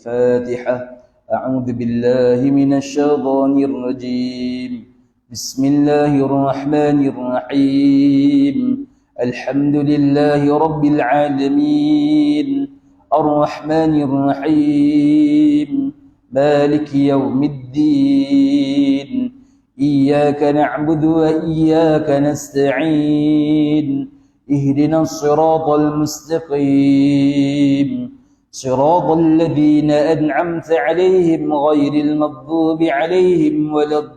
الفاتحة. أعوذ بالله من الشيطان الرجيم. بسم الله الرحمن الرحيم. الحمد لله رب العالمين الرحمن الرحيم مالك يوم الدين إياك نعبد وإياك نستعين اهدنا الصراط المستقيم صراط الذين أنعمت عليهم غير المغضوب عليهم ولا الضالين.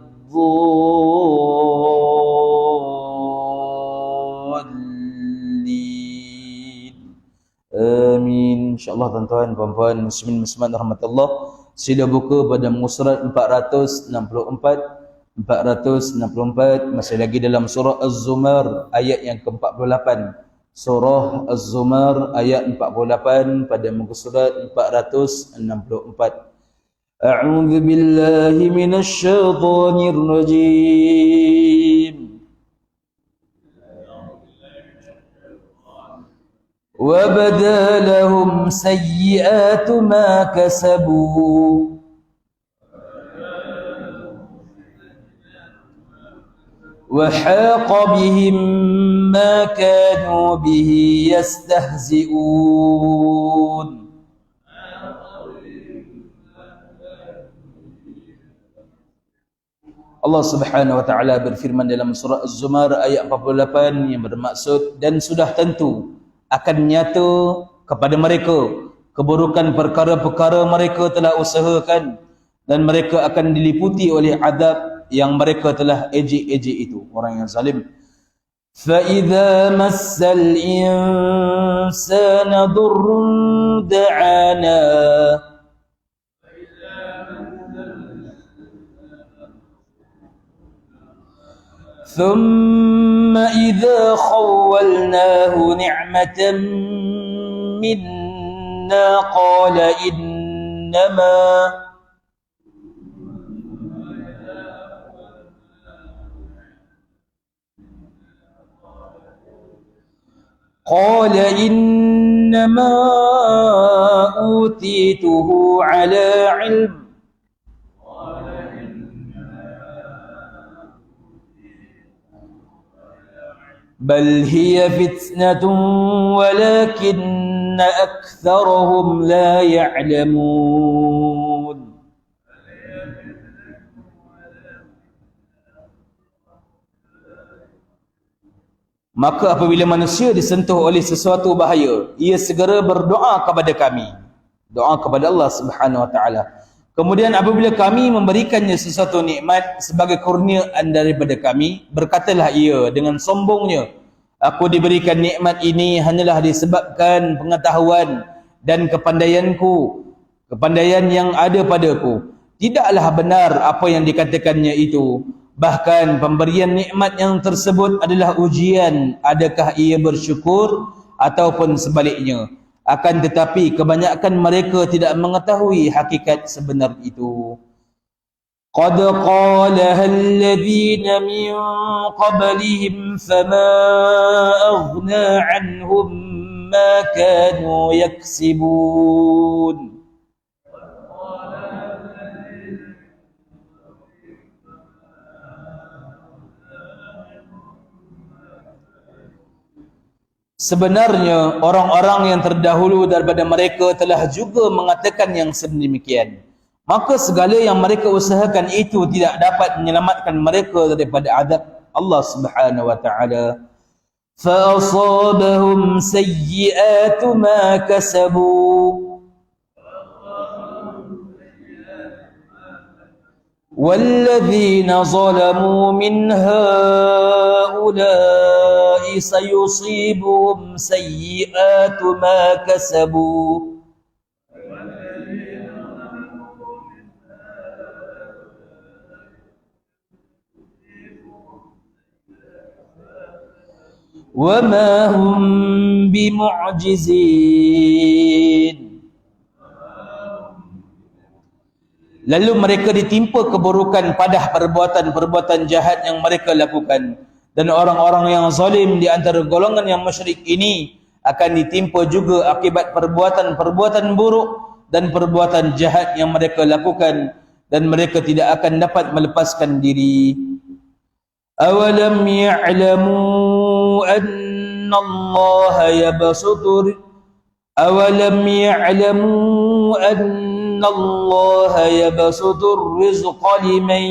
Amin. InsyaAllah tuan-tuan, puan-puan, muslimin muslimat rahmatullah, sila buka pada muka surat 464, masih lagi dalam surah Az-Zumar ayat yang ke-48. Surah Az-Zumar ayat 48 pada muka surat 464. A'udzu billahi minasy syaithanir rajim. Wa badalahum sayyi'atu ma kasabu وحاق بهم ما كانوا به يستهزئون. Allah Subhanahu wa taala berfirman dalam surah Az-Zumar ayat 48 yang bermaksud, dan sudah tentu akan nyata kepada mereka keburukan perkara-perkara mereka telah usahakan, dan mereka akan diliputi oleh azab yang mereka telah ejek-ejek itu, orang yang zalim. فَإِذَا مَسَّ الْإِنسَانَ ضُرٌّ دَعَانَا ثُمَّ إِذَا خَوَّلْنَاهُ نِعْمَةً مِنَّا قَالَ إنما أوتيته على علم بل هي فتنة ولكن أكثرهم لا يعلمون. Maka apabila manusia disentuh oleh sesuatu bahaya, ia segera berdoa kepada kami, doa kepada Allah Subhanahu wa taala. Kemudian apabila kami memberikannya sesuatu nikmat sebagai kurniaan daripada kami, berkatalah ia dengan sombongnya, aku diberikan nikmat ini hanyalah disebabkan pengetahuan dan kepandaianku, kepandaian yang ada padaku. Tidaklah benar apa yang dikatakannya itu. Bahkan pemberian nikmat yang tersebut adalah ujian, adakah ia bersyukur ataupun sebaliknya. Akan tetapi kebanyakan mereka tidak mengetahui hakikat sebenar itu. Qad qalaha alladhina min qablihim fama aghna anhum ma kanu yaksibun. Sebenarnya orang-orang yang terdahulu daripada mereka telah juga mengatakan yang sedemikian. Maka segala yang mereka usahakan itu tidak dapat menyelamatkan mereka daripada azab Allah Subhanahu wa taala. Fa asabahum sayyi'atu ma kasabu والذين ظلموا من هؤلاء سيصيبهم سيئات ما كسبوا وما هم بمعجزين. Lalu mereka ditimpa keburukan padah perbuatan-perbuatan jahat yang mereka lakukan. Dan orang-orang yang zalim di antara golongan yang musyrik ini akan ditimpa juga akibat perbuatan-perbuatan buruk dan perbuatan jahat yang mereka lakukan, dan mereka tidak akan dapat melepaskan diri. Awalam ya'lamu anna Allah yabsutu Awalam ya'lamu anna Allah yabsutu rizqa liman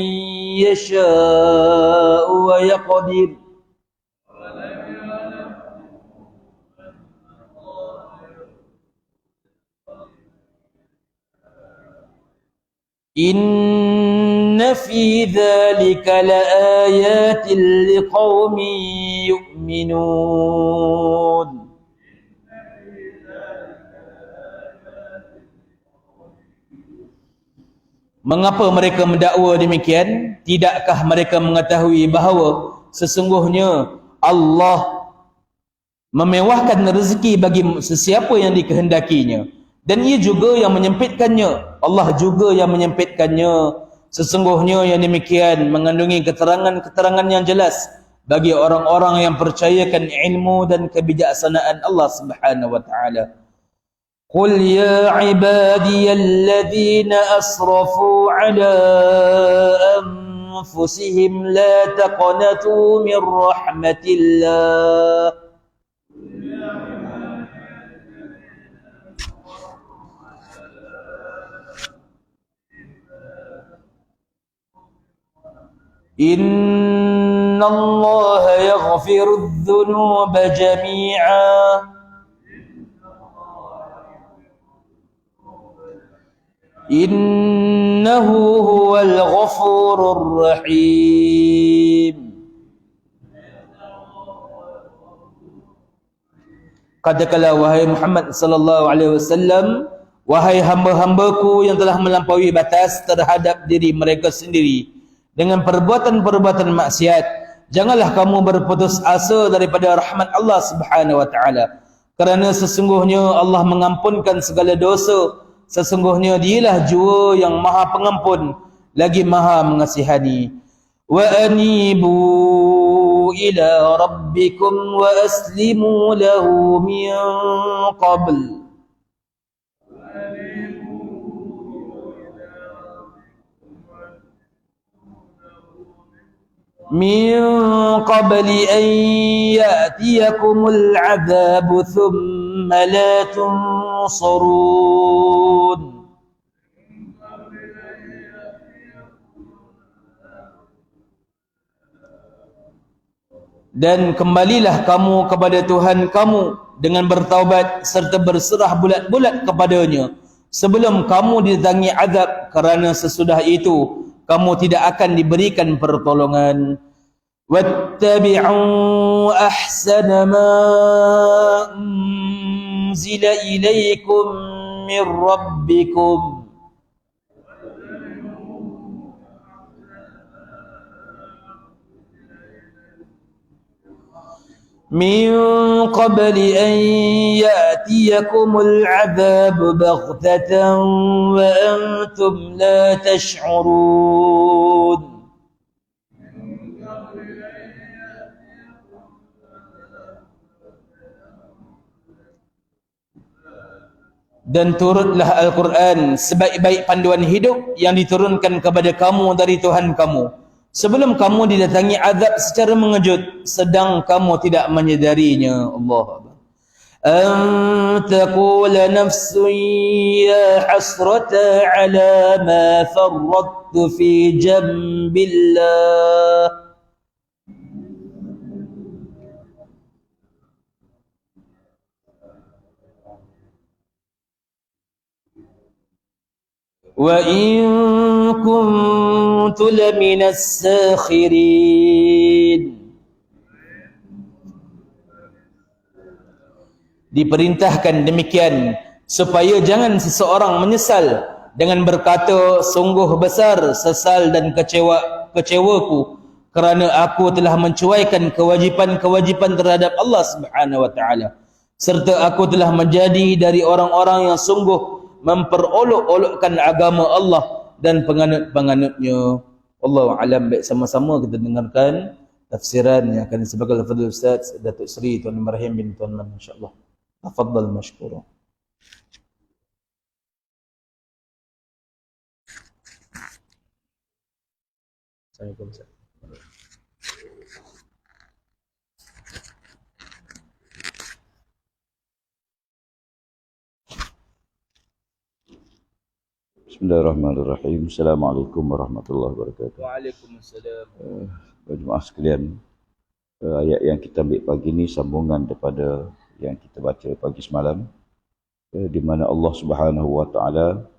yasha'u wa yaqdir. Inna fi dhalika laayatin liqaumin yu'minun. Mengapa mereka mendakwa demikian? Tidakkah mereka mengetahui bahawa sesungguhnya Allah memewahkan rezeki bagi sesiapa yang dikehendakinya, dan ia juga yang menyempitkannya. Allah juga yang menyempitkannya. Sesungguhnya yang demikian mengandungi keterangan-keterangan yang jelas bagi orang-orang yang percayakan ilmu dan kebijaksanaan Allah Subhanahu wa taala. Qul ya ibadiyalladzina asrafu ala anfusihim la taqnatu min rahmatillah. Inna Allah yaghfiru dhunuba jami'a innahu huwal ghafurur rahim. Katakanlah wahai Muhammad sallallahu alaihi wasallam, wahai hamba-hambaku yang telah melampaui batas terhadap diri mereka sendiri dengan perbuatan-perbuatan maksiat, janganlah kamu berputus asa daripada rahmat Allah Subhanahu wa taala, kerana sesungguhnya Allah mengampunkan segala dosa. Sesungguhnya dialah jua yang maha pengampun lagi maha mengasihani. Wa anibu ila rabbikum wa aslimu lahu min qabl an ya'tiyakumul 'adzabu thumma la tunsarun. Dan kembalilah kamu kepada Tuhan kamu dengan bertaubat serta berserah bulat-bulat kepadanya sebelum kamu didatangi azab, kerana sesudah itu kamu tidak akan diberikan pertolongan. Wattabi'u ahsana ma unzila ilaikum min rabbikum min qabli an ya'tiyakumul 'adzabu baghtatan wa antum la tash'urun. Dan turutlah Al-Quran sebaik-baik panduan hidup yang diturunkan kepada kamu dari Tuhan kamu sebelum kamu didatangi azab secara mengejut sedang kamu tidak menyedarinya. Allah Akbar. An taqula nafsun ya hasrata ala ma farrattu fi jambillah wa in kuntu laminas sakhirin. Diperintahkan demikian supaya jangan seseorang menyesal dengan berkata, sungguh besar sesal dan kecewaku kerana aku telah mencuaikan kewajipan-kewajipan terhadap Allah Subhanahu wa taala, serta aku telah menjadi dari orang-orang yang sungguh memperolok-olokkan agama Allah dan penganut-penganutnya. Wallahu alam. Baik, sama-sama kita dengarkan tafsiran yang akan disampaikan oleh Fadil Ustaz Datuk Seri Tuan Ibrahim bin Tuan Man, insya-Allah. Tafadhal mashkura. Assalamualaikum Ustaz. Bismillahirrahmanirrahim. Assalamualaikum warahmatullahi wabarakatuh. Waalaikumsalam. Jemaah sekalian, ayat yang kita ambil pagi ini sambungan daripada yang kita baca pagi semalam, di mana Allah Subhanahu wa taala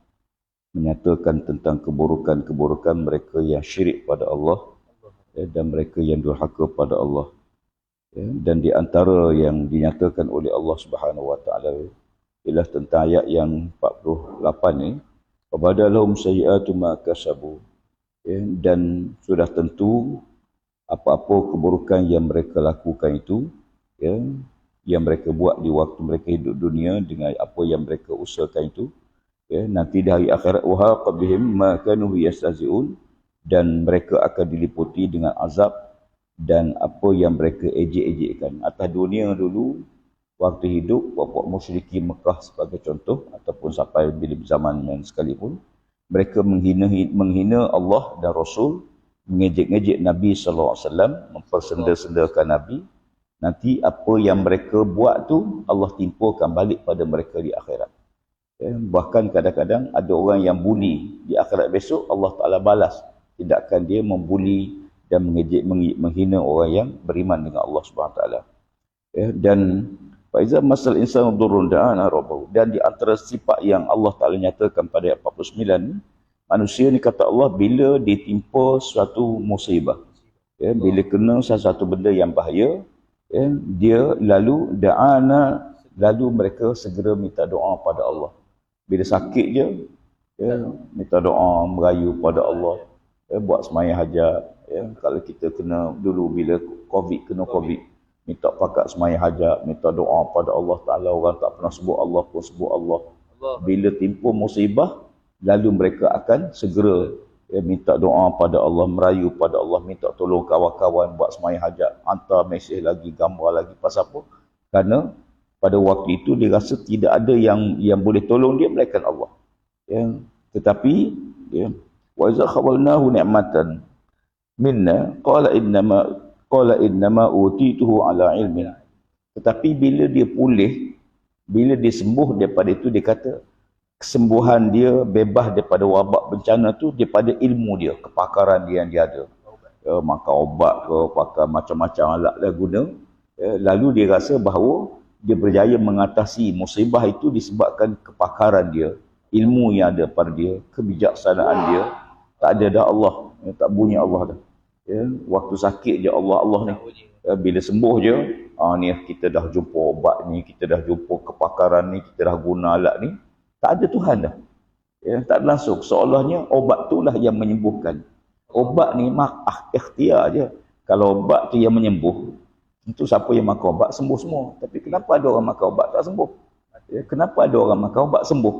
menyatakan tentang keburukan-keburukan mereka yang syirik pada Allah dan mereka yang durhaka pada Allah. Dan di antara yang dinyatakan oleh Allah Subhanahu wa taala ialah tentang ayat yang 48 ni, Wabadalahum sayyi'atu ma kasabu, dan sudah tentu apa-apa keburukan yang mereka lakukan itu, yang mereka buat di waktu mereka hidup dunia dengan apa yang mereka usahakan itu, nanti di hari akhirat wahaqa bihim ma kanu yastahzi'un, dan mereka akan diliputi dengan azab dan apa yang mereka ejek-ejekkan. Atas dunia dulu, waktu hidup puak-puak musyriki Mekah sebagai contoh, ataupun sampai bila zaman yang sekalipun, mereka menghina Allah dan Rasul, mengejek-ngejek Nabi SAW, mempersenda-sendakan Nabi. Nanti apa yang mereka buat tu Allah timpakan balik pada mereka di akhirat. Bahkan kadang-kadang ada orang yang buli di akhirat besok, Allah Ta'ala balas tindakan dia membuli dan mengejek, menghina orang yang beriman dengan Allah SWT. Dan Faiza masal insan durun da'ana rabbahu, dan di antara sifat yang Allah Ta'ala nyatakan pada ayat 49, manusia ni kata Allah bila ditimpa suatu musibah, bila kena sesuatu benda yang bahaya, dia lalu da'ana, lalu mereka segera minta doa pada Allah. Bila sakit je, minta doa, merayu pada Allah, buat sembahyang hajat. Kalau kita kena dulu bila kena COVID, minta pakat sembahyang hajat, minta doa pada Allah Ta'ala. Orang tak pernah sebut Allah pun sebut Allah. Bila timpa musibah, lalu mereka akan segera minta doa pada Allah, merayu pada Allah, minta tolong kawan-kawan buat sembahyang hajat, hantar mesej lagi, gambar lagi. Pasal apa? Kerana pada waktu itu dia rasa tidak ada yang boleh tolong dia melainkan Allah. Tetapi wa iza khawalnahu ni'matan minna qala innama utituhu ala ilmin. Tetapi bila dia pulih, bila dia sembuh daripada itu, dia kata kesembuhan dia, bebas daripada wabak bencana tu daripada ilmu dia, kepakaran dia yang dia ada. Makan obat ke, pakai macam-macam alat dia guna. Lalu dia rasa bahawa dia berjaya mengatasi musibah itu disebabkan kepakaran dia, ilmu yang ada pada dia, kebijaksanaan dia. Tak ada dah Allah, tak bunyi Allah dah. Waktu sakit je Allah ni. Bila sembuh je, ni kita dah jumpa obat ni, kita dah jumpa kepakaran ni, kita dah guna alat ni. Tak ada Tuhan dah. Tak langsung. Seolahnya obat itulah yang menyembuhkan. Obat ni ikhtiar je. Kalau obat tu yang menyembuh, itu siapa yang makan obat sembuh semua. Tapi kenapa ada orang makan obat tak sembuh? Kenapa ada orang makan obat sembuh?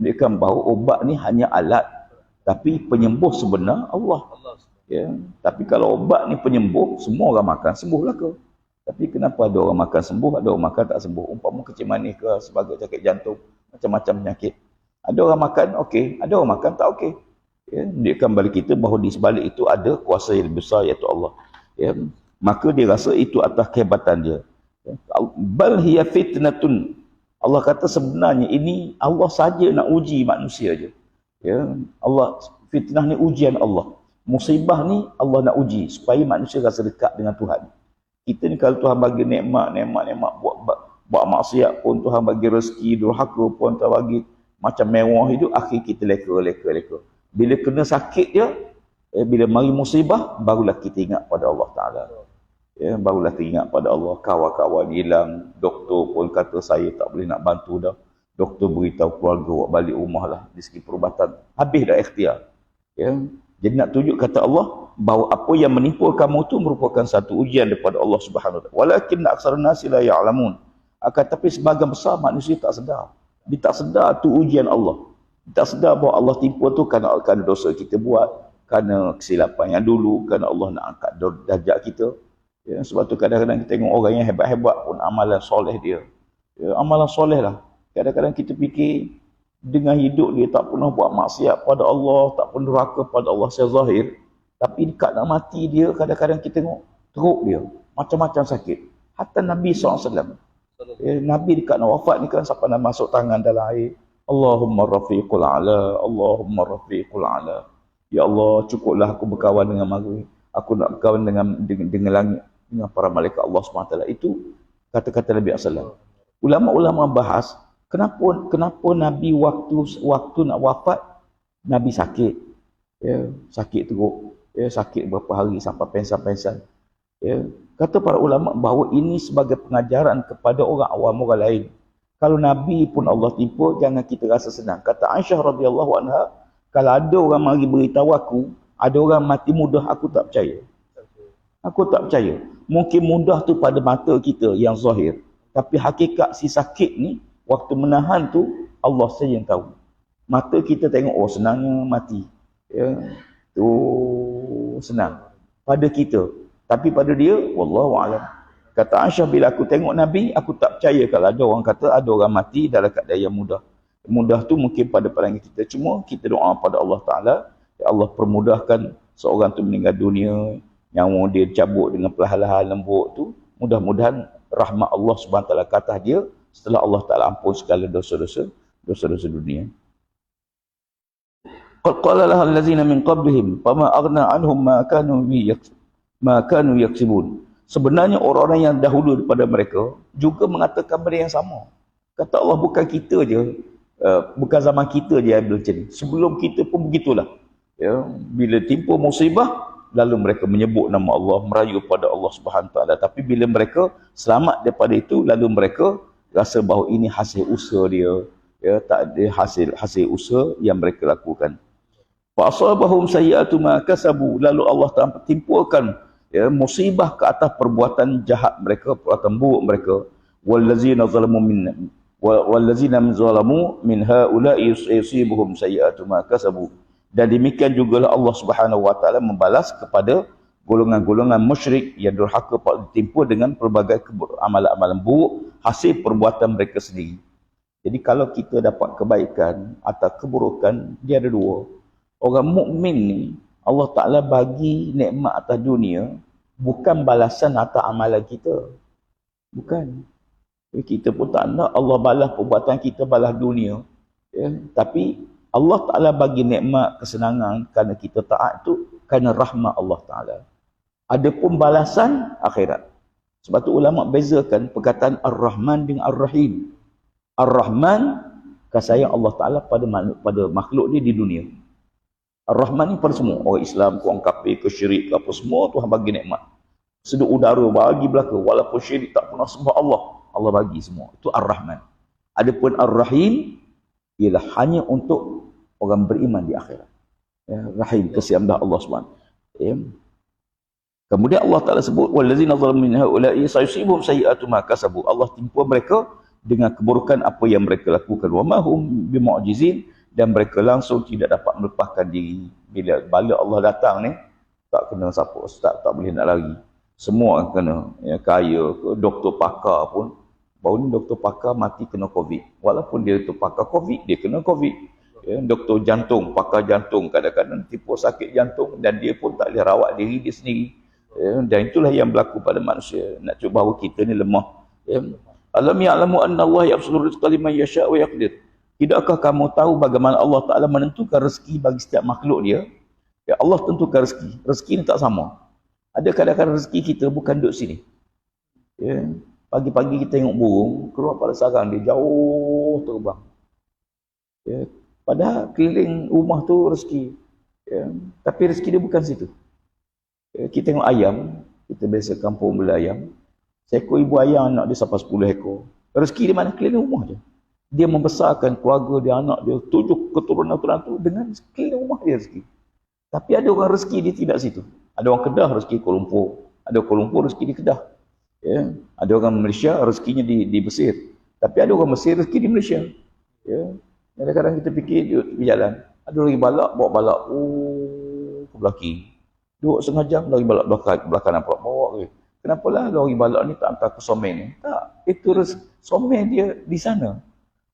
Mereka bahawa obat ni hanya alat, tapi penyembuh sebenar Allah. Tapi kalau obat ni penyembuh, semua orang makan, sembuhlah ke? Tapi kenapa ada orang makan sembuh, ada orang makan tak sembuh? Umpama kecil manis ke, sebagai sakit jantung, macam-macam penyakit. Ada orang makan okey, ada orang makan tak okey. Menunjukkan balik kita bahawa di sebalik itu ada kuasa yang besar, iaitu Allah. Maka dia rasa itu atas kehebatan dia. Bal hiya fitnatun. Allah kata sebenarnya ini Allah saja nak uji manusia je. Allah, fitnah ni ujian Allah. Musibah ni Allah nak uji supaya manusia rasa dekat dengan Tuhan. Kita ni kalau Tuhan bagi nikmat buat maksiat pun, Tuhan bagi rezeki, durhaka pun Tuhan bagi macam mewah hidup, akhir kita leka. Bila kena sakit dia, bila mari musibah, barulah kita ingat pada Allah Ta'ala. Barulah teringat pada Allah. Kawan-kawan hilang, doktor pun kata saya tak boleh nak bantu dah. Doktor beritahu keluarga buat balik rumah lah, di segi perubatan. Habis dah ikhtiar. Jadi nak tunjuk kata Allah bahawa apa yang menimpa kamu tu merupakan satu ujian daripada Allah Subhanahu wa taala. Walakin aksarun nasi la ya'lamun. Akan tapi sebahagian besar manusia tak sedar. Dia tak sedar tu ujian Allah. Dia tak sedar bahawa Allah timpa tu kerana dosa kita buat, kerana kesilapan yang dulu, kerana Allah nak angkat darjat kita. Sebab tu kadang-kadang kita tengok orang yang hebat-hebat pun amalan soleh dia. Amalan soleh lah. Kadang-kadang kita fikir dengan hidup dia tak pernah buat maksiat pada Allah, tak pernah durhaka pada Allah secara zahir. Tapi dekat nak mati dia, kadang-kadang kita tengok teruk dia, macam-macam sakit. Hatta Nabi SAW, Nabi dekat nak wafat ni kan, sampai nak masuk tangan dalam air, Allahumma rafiqul ala, Allahumma rafiqul ala. Ya Allah, cukuplah aku berkawan dengan maghfir. Aku nak berkawan dengan langit, dengan para malaikat Allah SWT. Itu kata-kata Nabi SAW. Ulama-ulama bahas, kenapa Nabi waktu nak wafat, Nabi sakit. Ya, sakit teruk. Ya, sakit berapa hari sampai pensan-pensan. Ya, kata para ulama bahawa ini sebagai pengajaran kepada orang awam orang lain. Kalau Nabi pun Allah tipu, jangan kita rasa senang. Kata Aisyah radhiyallahu anha, kalau ada orang mari beritahu aku, ada orang mati mudah, aku tak percaya. Aku tak percaya. Mungkin mudah tu pada mata kita yang zahir. Tapi hakikat si sakit ni, waktu menahan tu, Allah saja yang tahu. Mata kita tengok, oh senangnya mati. Ya, tu senang. Pada kita. Tapi pada dia, wallahu a'lam. Kata Aisyah, bila aku tengok Nabi, aku tak percaya kalau ada orang kata ada orang mati dalam keadaan yang mudah. Mudah tu mungkin pada pandangan kita. Cuma kita doa pada Allah Ta'ala, ya Allah permudahkan seorang tu meninggal dunia, nyawa dia cabut dengan perlahan-lahan lembut tu. Mudah-mudahan rahmat Allah SWT ke atas dia setelah Allah Ta'ala ampun segala dosa-dosa dunia. Qad qala lahal ladzina min qablihim fama aghna anhum ma kanu yaksibun. Sebenarnya orang-orang yang dahulu daripada mereka juga mengatakan benda yang sama. Kata Allah, bukan kita je, bukan zaman kita je yang macam ni. Sebelum kita pun begitulah. Ya, bila timpa musibah, lalu mereka menyebut nama Allah, merayu pada Allah Subhanahu Wa Taala. Tapi bila mereka selamat daripada itu, lalu mereka rasa bahawa ini hasil usaha dia. Ya, tak ada hasil usaha yang mereka lakukan. Fa asabahum sayyi'atu ma kasabu, lalu Allah Ta'ala timpulkan ya, musibah ke atas perbuatan jahat mereka, perbuatan buruk mereka. Wallazina zalamu min haula'i yusibuhum sayyi'atu ma kasabu. Dan demikian jugalah Allah Subhanahu Wa Taala membalas kepada golongan-golongan musyrik yang durhaka ditimpa dengan pelbagai amalan-amalan buruk hasil perbuatan mereka sendiri. Jadi kalau kita dapat kebaikan atau keburukan, dia ada dua. Orang mukmin ni Allah Ta'ala bagi nikmat atas dunia bukan balasan atas amalan kita. Bukan. Kita pun tak nak Allah balas perbuatan kita, balas dunia. Ya. Tapi Allah Ta'ala bagi nikmat kesenangan kerana kita taat tu kerana rahmat Allah Ta'ala. Adapun balasan akhirat. Sebab tu ulama bezakan perkataan Ar-Rahman dengan Ar-Rahim. Ar-Rahman kasih sayang Allah Ta'ala pada makhluk dia di dunia. Ar-Rahman ni pada semua. Orang Islam, orang kafir, ke syirik, ke apa, semua Tuhan bagi nikmat. Sedut udara, bagi belaka. Walaupun syirik tak pernah sembah Allah, Allah bagi semua. Itu Ar-Rahman. Adapun Ar-Rahim, ialah hanya untuk orang beriman di akhirat. Ya, Rahim, kesian dah Allah SWT. Ya. Kemudian Allah Ta'ala sebut, وَالَّذِينَ ظَلَمُوا مِنْ هَؤُلَاءِ سَيُصِيبُهُمْ سَيِّئَاتُ مَا كَسَبُوا. Allah timpa mereka dengan keburukan apa yang mereka lakukan. وَمَا هُمْ بِمُعْجِزِينَ. Dan mereka langsung tidak dapat melepaskan diri. Bila bala Allah datang ni, tak kena siapa, tak boleh nak lari. Semua kena, ya, kaya ke, doktor pakar pun. Baru ni doktor pakar mati kena COVID. Walaupun dia doktor pakar COVID, dia kena COVID. Ya, doktor jantung, pakar jantung, kadang-kadang tipu sakit jantung dan dia pun tak boleh rawat diri dia sendiri. Ya, dan itulah yang berlaku pada manusia. Nak cuba bahawa kita ni lemah. Ya. Alam ya'lamu anna Allah yabsutur rizqa liman yasha' wa yaqdir. Tidakkah kamu tahu bagaimana Allah Ta'ala menentukan rezeki bagi setiap makhluk dia? Ya, Allah tentukan rezeki. Rezeki ni tak sama. Ada kadang-kadang rezeki kita bukan duduk sini. Ya. Pagi-pagi kita tengok burung, keluar pada sarang dia, jauh terbang. Ya. Padahal keliling rumah tu rezeki. Ya. Tapi rezeki dia bukan situ. Ya. Kita tengok ayam, kita biasa kampung bela ayam. Seekor ibu ayam anak dia sampai 10 ekor. Rezeki dia mana? Keliling rumah je. Dia membesarkan keluarga dia, anak dia, 7 keturunan tu dengan keliling rumah dia rezeki. Tapi ada orang rezeki dia tidak situ. Ada orang Kedah rezeki Kuala Lumpur. Ada Kuala Lumpur rezeki di Kedah. Ya. Ada orang Malaysia rezekinya di Mesir. Tapi ada orang Mesir rezeki di Malaysia. Ya. Kadang-kadang kita fikir duduk di jalan. Ada lagi balak, bawa balak ke belaki. Duduk setengah jam, lagi balak belakang nampak bawa ke. Kenapa lah lagi balak ni tak hantar ke somen ni? Tak. Itu somen dia di sana.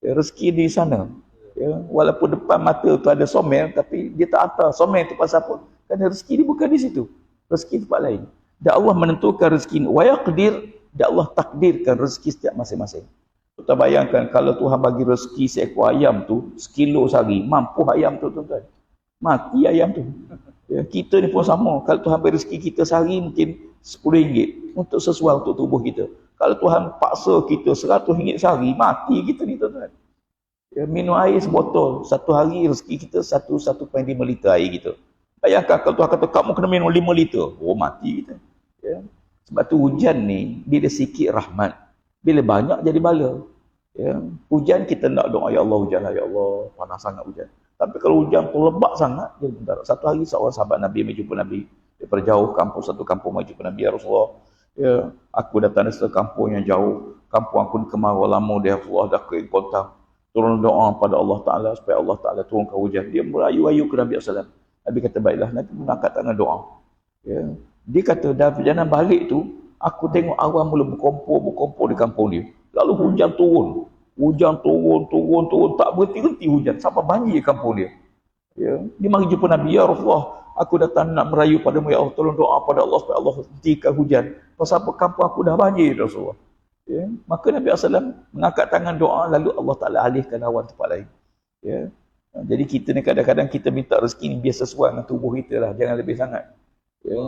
Ya, rezeki di sana. Ya, walaupun depan mata tu ada somen, tapi dia tak hantar somen tu pasal apa? Kerana rezeki dia bukan di situ. Rezeki tempat lain. Dan Allah menentukan rezeki. Wa yaqdir, dan Allah takdirkan rezeki setiap masing-masing. Kita bayangkan kalau Tuhan bagi rezeki seekor ayam tu, sekilo sehari, mampu ayam tu tuan-tuan. Mati ayam tu. Ya, kita ni pun sama. Kalau Tuhan beri rezeki kita sehari mungkin RM10 untuk sesuai untuk tubuh kita. Kalau Tuhan paksa kita RM100 sehari, mati kita ni tuan-tuan. Ya, minum air sebotol, satu hari rezeki kita 1.5 liter air kita. Bayangkan kalau Tuhan kata kamu kena minum 5 liter, oh mati kita. Ya. Sebab tu hujan ni bila sikit rahmat, bila banyak jadi bala. Ya. Hujan kita nak doa, ya Allah hujanlah, ya Allah panas sangat hujan. Tapi kalau hujan tu lebat sangat, dia bentar. Satu hari seorang sahabat Nabi mai jumpa Nabi daripada jauh kampung, satu kampung mai jumpa Nabi, ya Rasulullah. Ya, aku datang dari satu kampung yang jauh, kampung aku ni kemarau lama dia Rasulullah, dah kering kontang. Turun doa pada Allah Ta'ala supaya Allah Ta'ala turunkan hujan. Dia merayu-ayu ke Nabi SAW. Nabi kata baiklah, Nabi mengangkat tangan doa. Ya. Dia kata dah perjalanan balik tu, aku tengok awan mula berkumpul di kampung dia. Lalu hujan turun. Hujan turun, tak berhenti-henti hujan sampai banjir kampung dia. Ya. Dia mari jumpa Nabi, ya Rasulullah, aku datang nak merayu padamu, ya Allah, tolong doa pada Allah supaya Allah hentikan hujan. Pasal apa kampung aku dah banjir, Rasulullah. Ya. Maka Nabi SAW mengangkat tangan doa, lalu Allah Ta'ala alihkan awan tempat lain. Ya. Jadi kita ni kadang-kadang kita minta rezeki ni biar sesuai dengan tubuh kita lah, jangan lebih sangat. Ya.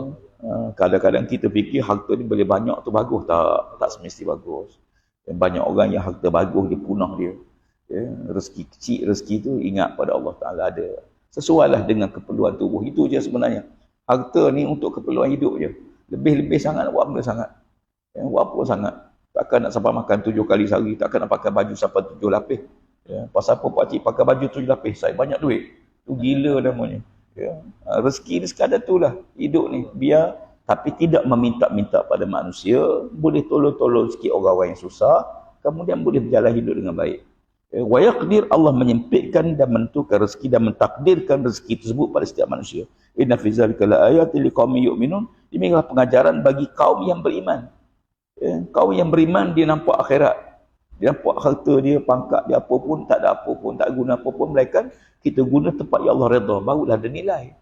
Kadang-kadang kita fikir harta ni boleh banyak tu bagus, tak semesti bagus. Banyak orang yang harta bagus dia punah dia. Ya, rezeki kecil, rezeki tu ingat pada Allah Ta'ala ada. Sesuailah dengan keperluan tubuh. Itu je sebenarnya. Harta ni untuk keperluan hidup je. Lebih-lebih sangat buat benda sangat. Ya, buat apa sangat. Takkan nak sampai makan 7 kali sehari. Takkan nak pakai baju sampai 7 lapis. Ya, pasal apa pakcik pakai baju 7 lapis? Saya banyak duit. Tu gila namanya. Ya, rezeki ni sekadar tu lah. Hidup ni. Biar, tapi tidak meminta-minta pada manusia. Boleh tolong-tolong sikit orang-orang yang susah. Kemudian boleh berjalan hidup dengan baik. Wa yaqdir, Allah menyempitkan dan menentukan rezeki dan mentakdirkan rezeki tersebut pada setiap manusia. Inna fi zalika laayatin liqaumin yu'minun. Inilah pengajaran bagi kaum yang beriman. Ya, kaum yang beriman dia nampak akhirat. Dia nampak harta dia, pangkat dia apa pun, tak ada apa pun, tak guna apa pun, melainkan kita guna tempat yang Allah redha, barulah ada nilai.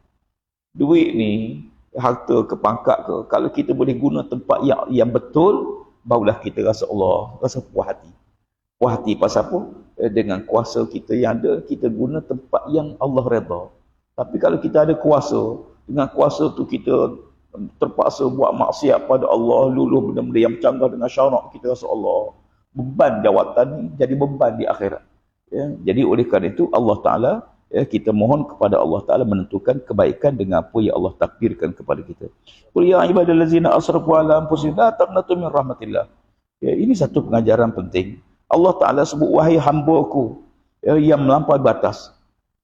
Duit ni, harta ke pangkat ke, kalau kita boleh guna tempat yang betul, barulah kita rasa Allah, rasa puas hati. Puas hati pasal apa? Dengan kuasa kita yang ada, kita guna tempat yang Allah redha. Tapi kalau kita ada kuasa, dengan kuasa tu kita terpaksa buat maksiat pada Allah, luluh benda-benda yang bercanggah dengan syarak, kita rasa Allah, beban jawatan ni jadi beban di akhirat. Ya, jadi oleh kerana itu Allah Ta'ala, ya, kita mohon kepada Allah Ta'ala menentukan kebaikan dengan apa yang Allah takdirkan kepada kita. Qul ya ibadallazina asrafu ala anfusihim la taqnatu min rahmatillah. Ya, ini satu pengajaran penting. Allah Ta'ala sebut, wahai hamba-Ku, ya, yang melampaui batas.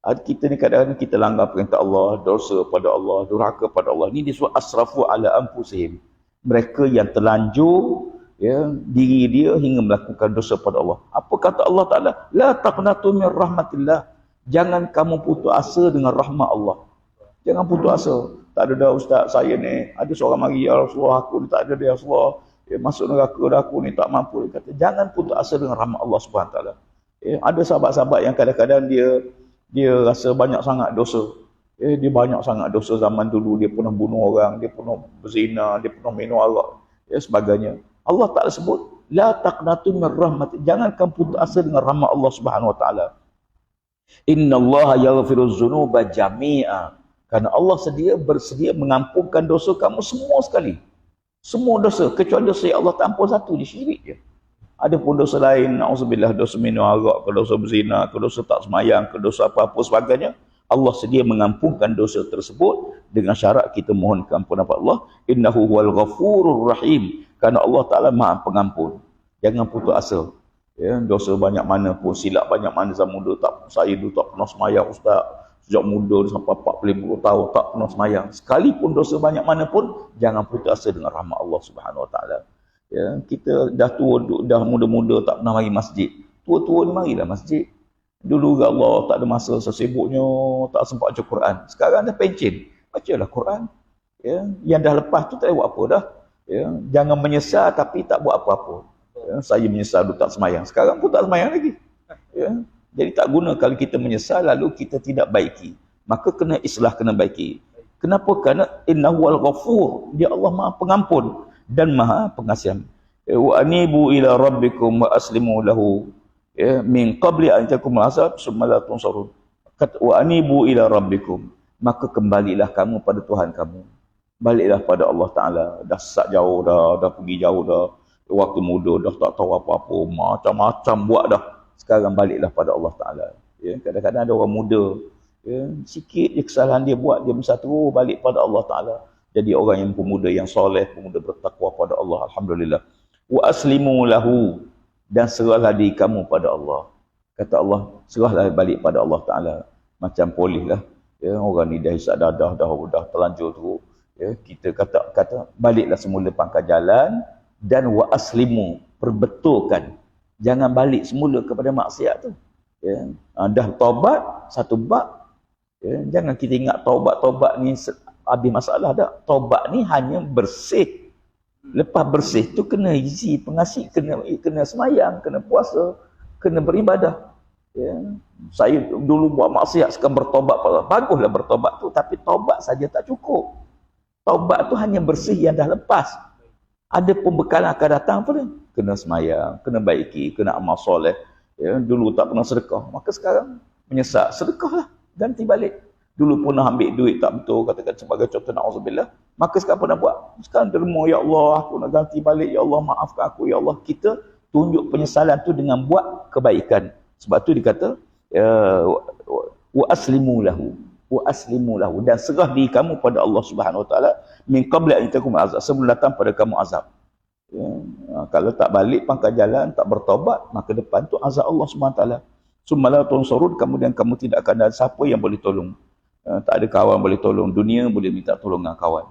Kita ni kadang-kadang kita langgar perintah Allah, dosa pada Allah, durhaka pada Allah. Ini disebut asrafu ala anfusihim. Mereka yang terlanjur, ya, diri dia hingga melakukan dosa pada Allah. Apa kata Allah Ta'ala? La taqnatu min rahmatillah. Jangan kamu putus asa dengan rahmat Allah. Jangan putus asa. Tak ada dah ustaz, saya ni ada seorang mari, ya Rasulullah, aku ni tak ada dia, ya Rasulullah, ya, masuk neraka dah, aku ni tak mampu. Dia kata jangan putus asa dengan rahmat Allah Subhanahu Taala. Ya, ada sahabat-sahabat yang kadang-kadang dia rasa banyak sangat dosa. Ya, dia banyak sangat dosa zaman dulu, dia pernah bunuh orang, dia pernah berzina, dia pernah minum arak, ya sebagainya. Allah Ta'ala sebut, la taqnatu min rahmat. Jangan kamu putus asa dengan rahmat Allah Subhanahu Wa Taala. Innallaha yaghfiruz dzunuba jami'a. Karena Allah bersedia mengampunkan dosa kamu semua sekali. Semua dosa, kecuali dosa yang Allah tak ampun satu, dia syirik je. Ada pun dosa lain, na'udzubillah, dosa minum arak, ke dosa berzina, ke dosa tak semayang, ke dosa apa-apa sebagainya. Allah sedia mengampunkan dosa tersebut dengan syarat kita mohon keampunan kepada Allah. Innahu huwal ghafurur rahim. Karena Allah Ta'ala Maha Pengampun. Jangan putus asa. Ya, dosa banyak mana pun, silap banyak mana zaman muda, saya dulu tak pernah semayang ustaz. Sejak muda sampai 40 tahun tak pernah semayang. Sekalipun dosa banyak mana pun, jangan putus asa dengan rahmat Allah Subhanahu Wa Taala. Ya, kita dah tua, dah muda-muda tak pernah mari masjid. Tua-tua ni marilah masjid. Dulu ya Allah tak ada masa, sesibuknya tak sempat baca Quran. Sekarang dah pencen, bacalah Quran. Ya, yang dah lepas tu tak buat apa dah. Ya, jangan menyesal tapi tak buat apa-apa. Ya, saya menyesal dulu tak semayang, sekarang pun tak semayang lagi. Ya, jadi tak guna kalau kita menyesal lalu kita tidak baiki. Maka kena islah, kena baiki. Kenapa? Kerana innahu al-ghafur. Dia Allah Maha Pengampun dan Maha Pengasihan. Wa anibu ila rabbikum wa aslimu lahu min qabli an takumul azab summa la tunsarun. Kata wa anibu ila rabbikum, maka kembalilah kamu pada Tuhan kamu. Baliklah pada Allah Taala. Dah sesat jauh dah pergi jauh dah. Waktu muda dah tak tahu apa-apa, macam-macam buat dah. Sekarang baliklah pada Allah Taala. Ya, kadang-kadang ada orang muda, ya, sikit je kesalahan dia buat, dia mesti terus balik pada Allah Taala. Jadi orang yang pemuda yang soleh, pemuda bertakwa pada Allah, alhamdulillah. Wa aslimu lahu, dan serahlah diri kamu pada Allah. Kata Allah, serahlah balik pada Allah Taala. Macam polis lah. Ya, orang ni dah hisap dadah, dah terlanjur teruk. Ya, kita kata baliklah semula pangkal jalan, dan wa aslimu, perbetulkan. Jangan balik semula kepada maksiat tu. Ya, dah taubat satu bab. Ya, jangan kita ingat taubat ni habis masalah dah. Taubat ni hanya bersih. Lepas bersih tu kena isi pengasih, kena semayang, kena puasa, kena beribadah. Ya. Saya dulu buat maksiat, sekarang bertobat. Baguslah bertobat tu, tapi taubat saja tak cukup. Taubat tu hanya bersih yang dah lepas. Ada pembekalan akan datang apa dia? Kena semayang, kena baiki, kena amal soleh. Ya, dulu tak pernah sedekah, maka sekarang menyesal, sedekahlah, ganti balik. Dulu pernah ambil duit tak betul, katakan sebagai contoh, na'udzubillah, maka sekarang pernah buat. Sekarang derma, ya Allah, aku nak ganti balik, ya Allah, maafkan aku, ya Allah. Kita tunjuk penyesalan tu dengan buat kebaikan. Sebab tu dikata, wa aslimu lahu. Wa aslimu lahu, dan serah diri kamu pada Allah Subhanahu Wa Taala min qabli an takum azab, sebelum datang pada kamu azab. Ya. Kalau tak balik pangkal jalan, tak bertaubat, maka depan tu azab Allah Subhanahu Wa Taala. Summa la tunsarun, kemudian kamu tidak akan ada siapa yang boleh tolong. Tak ada kawan boleh tolong. Dunia boleh minta tolong dengan kawan.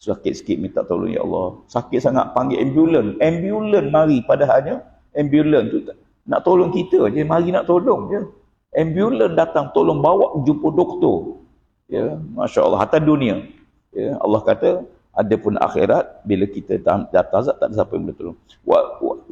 Sakit sikit minta tolong, ya Allah. Sakit sangat, panggil ambulan. Ambulan mari, padahalnya ambulan tu nak tolong kita je, mari nak tolong je. Ambulan datang tolong bawa jumpa doktor. Ya, masya-Allah, hatta dunia. Ya, Allah kata adapun akhirat bila kita datang azab tak ada siapa yang boleh tolong.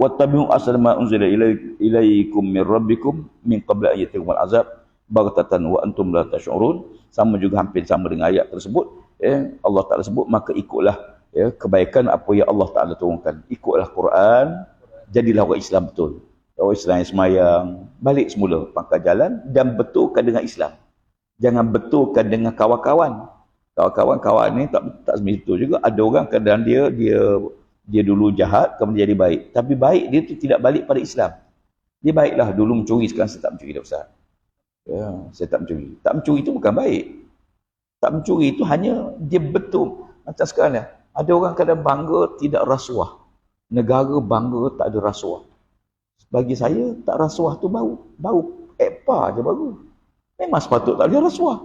Wa tabi'u asal ma unzila ilaikum min rabbikum min qabli an yatikumul azab baghtatan wa antum la tash'urun. Sama juga, hampir sama dengan ayat tersebut. Ya, Allah Taala sebut, maka ikutlah ya, kebaikan apa yang Allah Taala turunkan. Ikutlah Quran, jadilah orang Islam betul. Orang Islam yang semayang, balik semula pangkal jalan, dan betulkan dengan Islam. Jangan betulkan dengan kawan-kawan. Kawan-kawan ni tak begitu juga. Ada orang kadang dia dulu jahat, kemudian jadi baik. Tapi baik dia tu tidak balik pada Islam. Dia baiklah, dulu mencuri, sekarang saya tak mencuri dah Ustaz. Ya, saya tak mencuri. Tak mencuri itu bukan baik. Tak mencuri itu hanya dia betul. Macam sekarang ni, ada orang kadang bangga tidak rasuah. Negara bangga tak ada rasuah. Bagi saya, tak rasuah tu bau epa je baru. Memang sepatut tak boleh rasuah.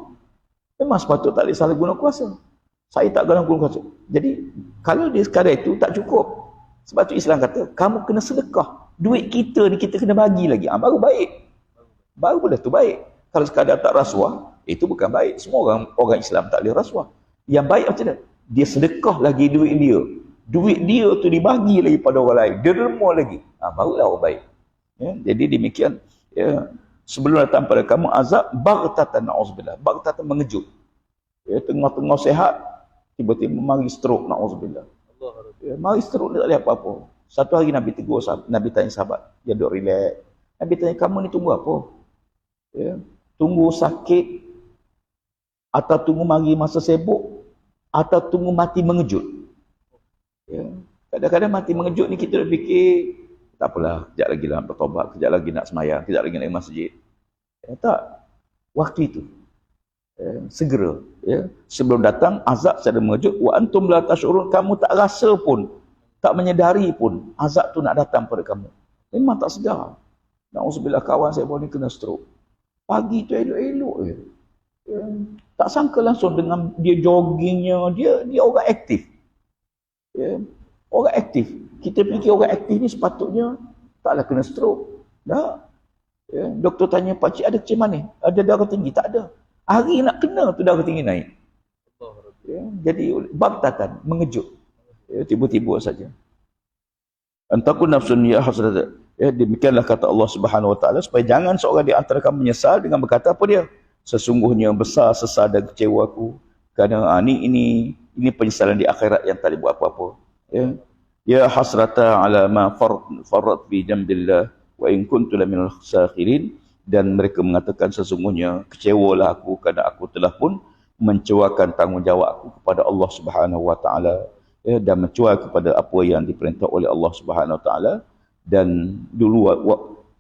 Memang sepatut tak boleh salah guna kuasa. Saya tak guna kuasa. Jadi, kalau dia sekarang itu tak cukup. Sebab tu Islam kata, kamu kena sedekah. Duit kita ni kita kena bagi lagi. Baru baik. Baru boleh tu baik. Kalau sekadar tak rasuah, itu bukan baik. Semua orang Islam tak boleh rasuah. Yang baik macam mana? Dia sedekah lagi duit dia. Duit dia tu dibagi lagi pada orang lain. Dia derma lagi. Barulah orang baik. Ya, jadi demikian, ya, sebelum datang pada kamu azab baghtatan, na'udzubillah. Baghtatan, mengejut. Ya, tengah-tengah sehat, tiba-tiba mari stroke, na'udzubillah. Ya, mari stroke, dia tak boleh apa-apa. Satu hari Nabi tegur, Nabi tanya sahabat, dia duduk relax. Nabi tanya, kamu ni tunggu apa? Ya, tunggu sakit, atau tunggu mari masa sibuk, atau tunggu mati mengejut? Ya, kadang-kadang mati mengejut ni kita dah fikir, tak apalah, kejap lagi lah bertobat, kejap lagi nak semayang, kejap lagi nak pergi masjid. Ya, tak. Waktu itu. Ya, segera. Ya. Sebelum datang, azab secara mengejut. Wa antum la tash'urun, kamu tak rasa pun, tak menyedari pun, azab tu nak datang pada kamu. Memang tak sedar. Na'udzubillah, kawan saya baru ni kena stroke. Pagi tu elok-elok je. Ya. Tak sangka langsung dengan dia joggingnya, dia orang aktif. Ya. Orang aktif. Kita fikir orang aktif ni sepatutnya taklah kena stroke. Tak. Ya. Doktor tanya, pakcik ada kecil manis? Ada darah tinggi? Tak ada. Hari nak kena tu darah tinggi naik. Ya. Jadi baghtatan, mengejut. Ya, tiba-tiba saja. Antakun nafsun ya hasrat. Ya, demikianlah kata Allah Subhanahu Wa Taala, supaya jangan seorang di antara kamu menyesal dengan berkata apa dia? Sesungguhnya besar sesal dan kecewa aku Kerana ini penyesalan di akhirat yang tak boleh buat apa-apa. Ya hasrata ala ma farrat fi jambillah wa in kuntu laminal sakhirin. Dan mereka mengatakan sesungguhnya kecewalah aku kerana aku telah pun mencuakan tanggungjawab aku kepada Allah Subhanahu wa taala, dan mencuai kepada apa yang diperintah oleh Allah Subhanahu wa taala. Dan dulu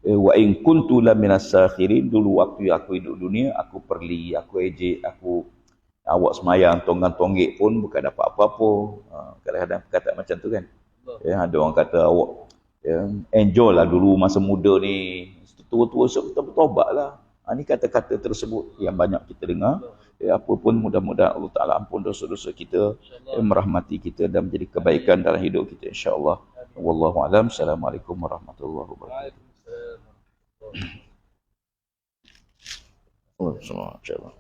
wa in kuntu laminas sakhirin, dulu waktu aku hidup dunia aku perli, aku ejek, aku awak semayang tonggak-tonggik pun bukan dapat apa-apa. Kadang-kadang perkataan macam tu kan. Ada orang kata awak enjoy lah dulu masa muda ni, tua-tua so kita bertobat lah. Ini kata-kata tersebut yang banyak kita dengar. Apa pun mudah-mudahan Allah Ta'ala ampun dosa-dosa kita, merahmati kita dan menjadi kebaikan dalam hidup kita insya-Allah. Wallahu a'lam. Assalamualaikum warahmatullahi wabarakatuh. Waalaikumsalam.